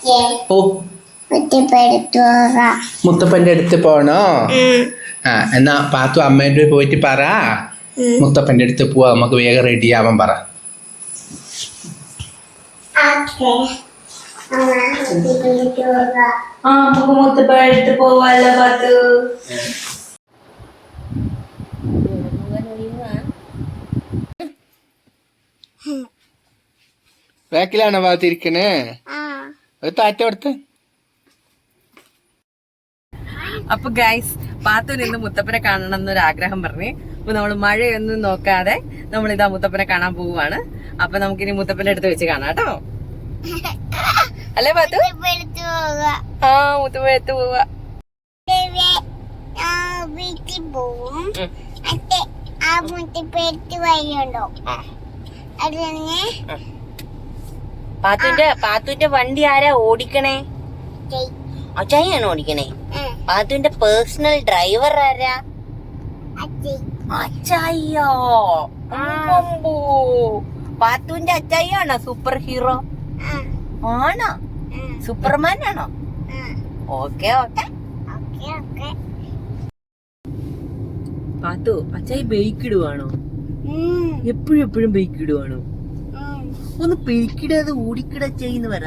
ഓ മുത്തപ്പന്റെ അടുത്ത് പോണോ? ആ എന്നാ പാത്തു അമ്മേന്റെ പോയിട്ട് പറ മുത്തപ്പന്റെ അടുത്ത് പോവാ, നമുക്ക് വേഗം റെഡി ആവാൻ പറ. നമുക്ക് മുത്തപ്പന്റെ അടുത്ത് പോവാല്ലോ പാത്തു. ബാക്കിലാണോ ഭാഗത്തിരിക്കണേ? ഒരു താറ്റ കൊടുത്ത്. അപ്പൊ ഗൈസ്, പാത്തുവിന് ഇന്ന് മുത്തപ്പനെ കാണണം എന്നൊരു ആഗ്രഹം പറഞ്ഞ്. അപ്പൊ നമ്മള് മഴയൊന്നും നോക്കാതെ നമ്മളിതാ മുത്തപ്പനെ കാണാൻ പോവാണ്. അപ്പൊ നമുക്കിനി മുത്തപ്പന്റെ അടുത്ത് വെച്ച് കാണാം കേട്ടോ. അല്ലേ പാത്തു? ആ മുത്തപ്പന്റെ അടുത്ത് പോവാ. പാത്തുവിന്റെ വണ്ടി ആരാ ഓടിക്കണേ? അച്ചായിയാണോ ഓടിക്കണേ? പാത്തുവിന്റെ പേഴ്സണൽ ഡ്രൈവർ ആരാ? അച്ചായിയോ? പാത്തുവിന്റെ അച്ചായിയാണോ സൂപ്പർ ഹീറോ? ആണോ? സൂപ്പർമാൻ ആണോ? Okay okay. പാത്തു, അച്ചായി ബൈക്ക് ഇടുവാണോ? എപ്പോഴും എപ്പോഴും ബൈക്ക് ഇടുവാണോ? ഒന്ന് ബൈക്കിടാതെ ഓടിക്കിട ചെയ്യുന്ന പറ.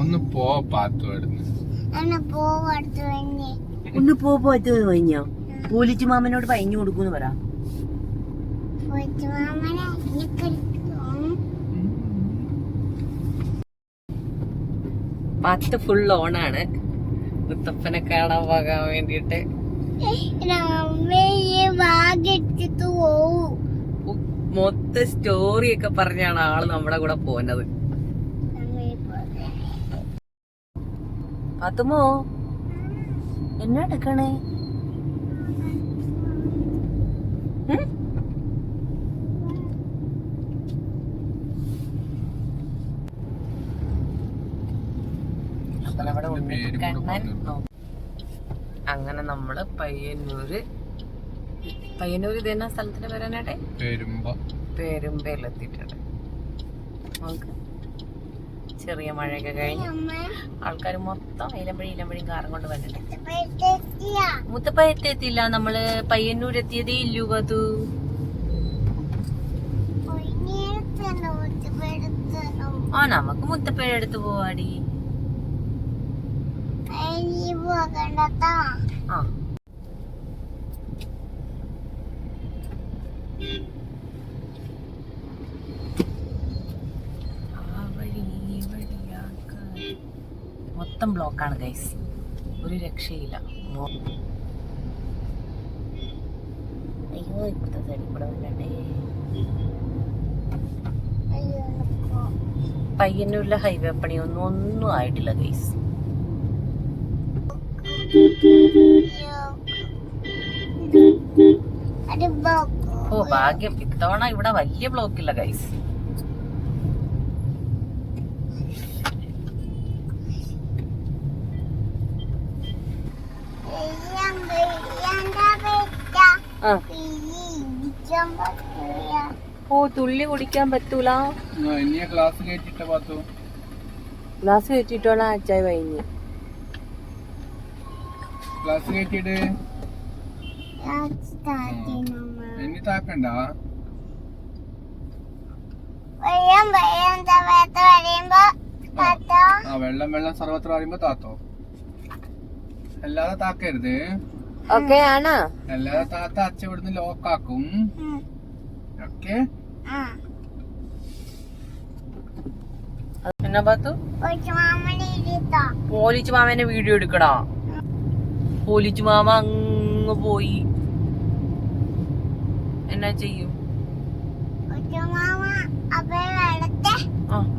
ഒന്ന് പോ പാത്തു, ഒന്ന് പോവാത്ത കഴിഞ്ഞോ? പോലിച്ചു മാമനോട് പയഞ്ഞു കൊടുക്കൂന്ന് പറ. പാത്ത് ഫുൾ ഓണാണ് മുത്തപ്പനെ കാണാൻ പോകാൻ വേണ്ടിട്ട്. മൊത്ത സ്റ്റോറി ഒക്കെ പറഞ്ഞാണ് ആള് നമ്മുടെ കൂടെ പോന്നത്. പാത്തുമോ എന്നാ എടുക്കണേ? അങ്ങനെ നമ്മള് പയ്യന്നൂര് ഇതെന്നാ സ്ഥലത്തിന് വരാനാട്ടെ പേരുമ്പയിലെത്തിയിട്ടുണ്ട്. നമുക്ക് ചെറിയ മഴയൊക്കെ കഴിഞ്ഞ് ആൾക്കാർ മൊത്തം ഇലമ്പഴിയും കാറും കൊണ്ട് വന്നിട്ടുണ്ട്. മുത്തപ്പ എത്തിയില്ല, നമ്മള് പയ്യന്നൂർ എത്തിയതേ ഇല്ലു. അത് ആ നമുക്ക് മുത്തപ്പയുടെ അടുത്ത് പോവാടി. ആ മൊത്തം ബ്ലോക്കാണ് ഗൈസ്, ഒരു രക്ഷയില്ല. അയ്യോ ഇപ്പത്തെ സൈഡിൽ കൂടെ വന്നേ. പയ്യന്നൂരിലെ ഹൈവേ പണിയൊന്നും ആയിട്ടില്ല ഗൈസ്. ഓ ഭാഗ്യം, ഇത്തവണ ഇവിടെ വലിയ ബ്ലോക്കില്ല ഗൈസ്. ഓ തുള്ളി കുടിക്കാൻ പറ്റൂല. ഗ്ലാസ് കയറ്റിട്ടോളാം അച്ചായി വൈകി. വെള്ളം സർവത്ര പറയുമ്പോ താത്തോ, അല്ലാതെ താക്കരുത്. ഓക്കെ ആണോ? അല്ലാതെ താത്ത അച്ഛ ഇവിടുന്ന് ലോക്കാക്കും. ഓക്കെ എന്നാ പാത്തു? പോലിച്ചു മാമന്റെ വീഡിയോ എടുക്കണോ? പോലിച്ചു മാമ അങ്ങ് പോയി എന്നാ ചെയ്യും?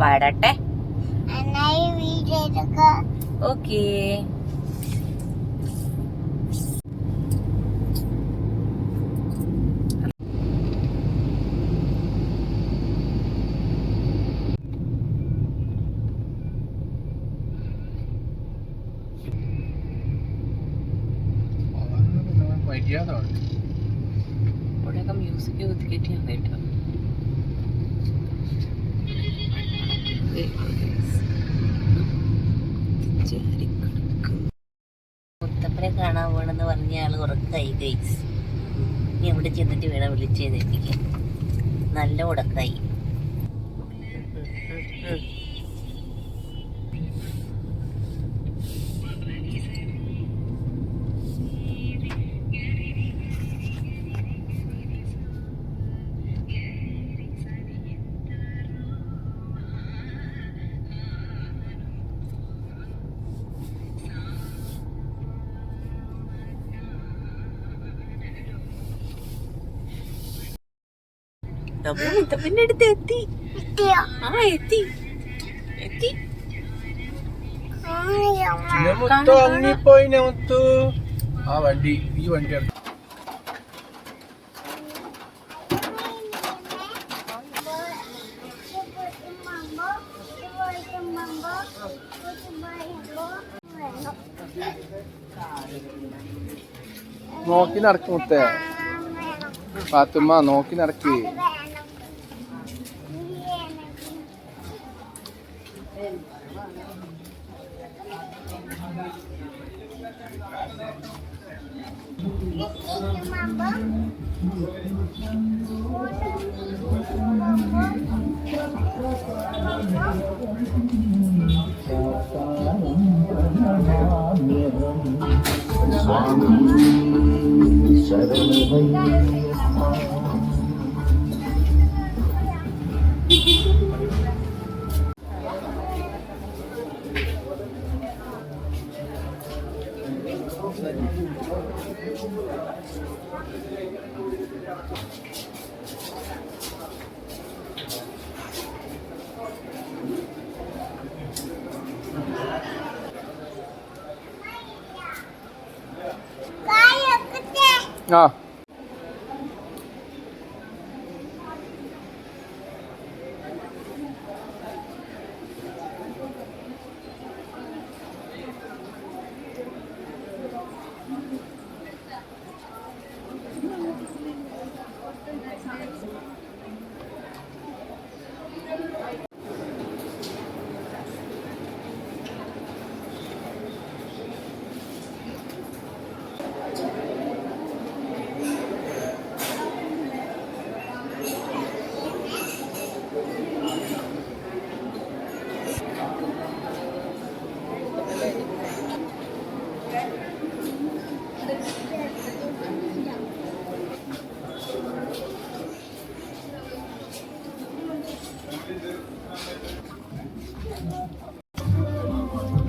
വരട്ടെ. ഓക്കേ. ഇവിടെയൊക്കെ മ്യൂസിക് കുത്തിക്കേറ്റിയാണ് കേട്ടോ. മുത്തപ്പനെ കാണാൻ പോകണമെന്ന് പറഞ്ഞ ആള് ഉറക്കായി ഗൈസ്. ഇനി എവിടെ ചെന്നിട്ട് വേണം വിളിച്ച് ചെയ്തിരിക്കാൻ. നല്ല ഉടക്കായി. നമ്മൾ മുത്തപ്പന്റെ അടുത്ത് എത്തി. എത്തി എത്തി. ആ വണ്ടി ഈ വണ്ടി നോക്കി നടക്കും മുത്തേ. പാത്തുമ്മ നോക്കി നടക്കി.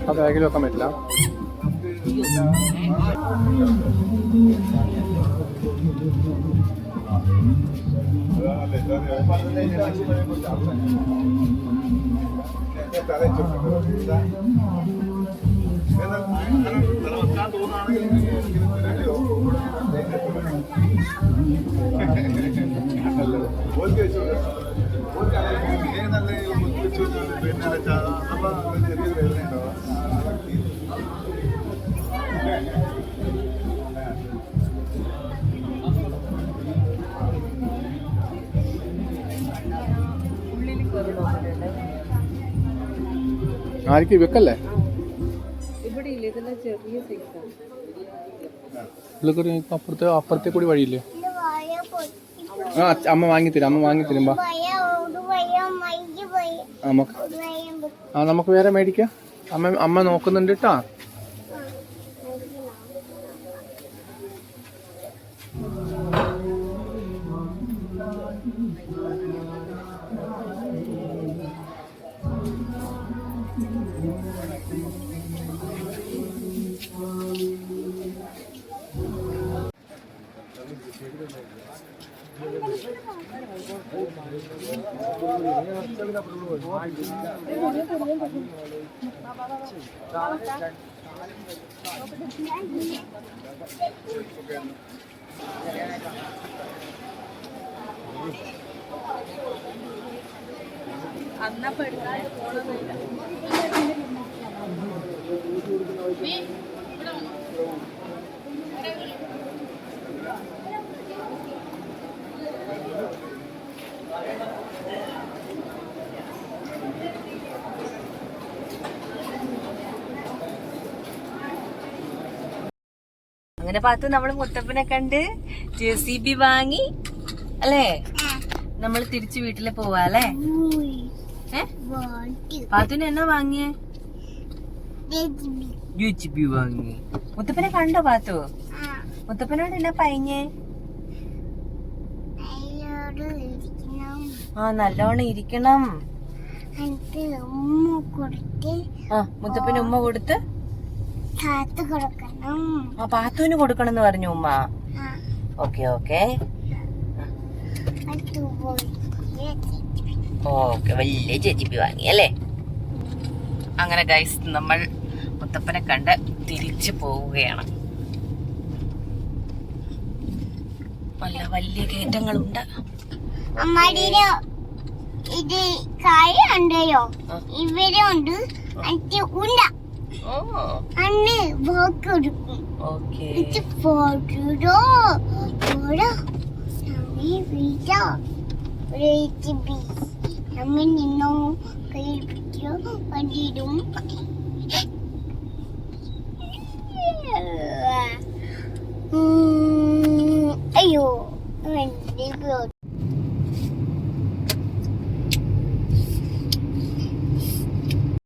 ആ ബാഗിൽ വെക്കാൻ പറ്റില്ല. ആർക്ക് വെക്കല്ലേ? അപ്പുറത്തെ കൂടി വഴിയില്ലേ? ആ അമ്മ വാങ്ങിത്തരും. നമുക്ക് വേറെ മേടിക്കാം. അമ്മ നോക്കുന്നുണ്ട് കേട്ടാ. അങ്ങനെ പാത്തു നമ്മള് മുത്തപ്പനെ കണ്ട് JCB വാങ്ങി അല്ലേ? നമ്മൾ തിരിച്ചു വീട്ടില് പോവാ അല്ലേ? പാത്തുന് എന്നാ വാങ്ങിയേ? JCB വാങ്ങി. മുത്തപ്പനെ കണ്ടോ പാത്തു? മുത്തപ്പനോട് എന്നാ പറഞ്ഞേ? നല്ലോണം ഇരിക്കണം. മുത്തപ്പന് ഉമ്മ കൊടുത്ത് പാത്തുവിന് കൊടുക്കണം എന്ന് പറഞ്ഞു ഉമ്മ. Okay okay okay. വലിയ JCB വാങ്ങി അല്ലേ? അങ്ങനെ ഗൈസ് നമ്മൾ മുത്തപ്പനെ കണ്ട് തിരിച്ചു പോവുകയാണ്. നല്ല വലിയ കയറ്റങ്ങളുണ്ട്. ഇത് കാര്യണ്ടോ ഇവിടെ ഉണ്ട് ഉണ്ട അന്ന് വോക്ക് കൊടുക്കും. ഇത് ഫോട്ടോ നമ്മ നിന്നോ കയ്യിൽ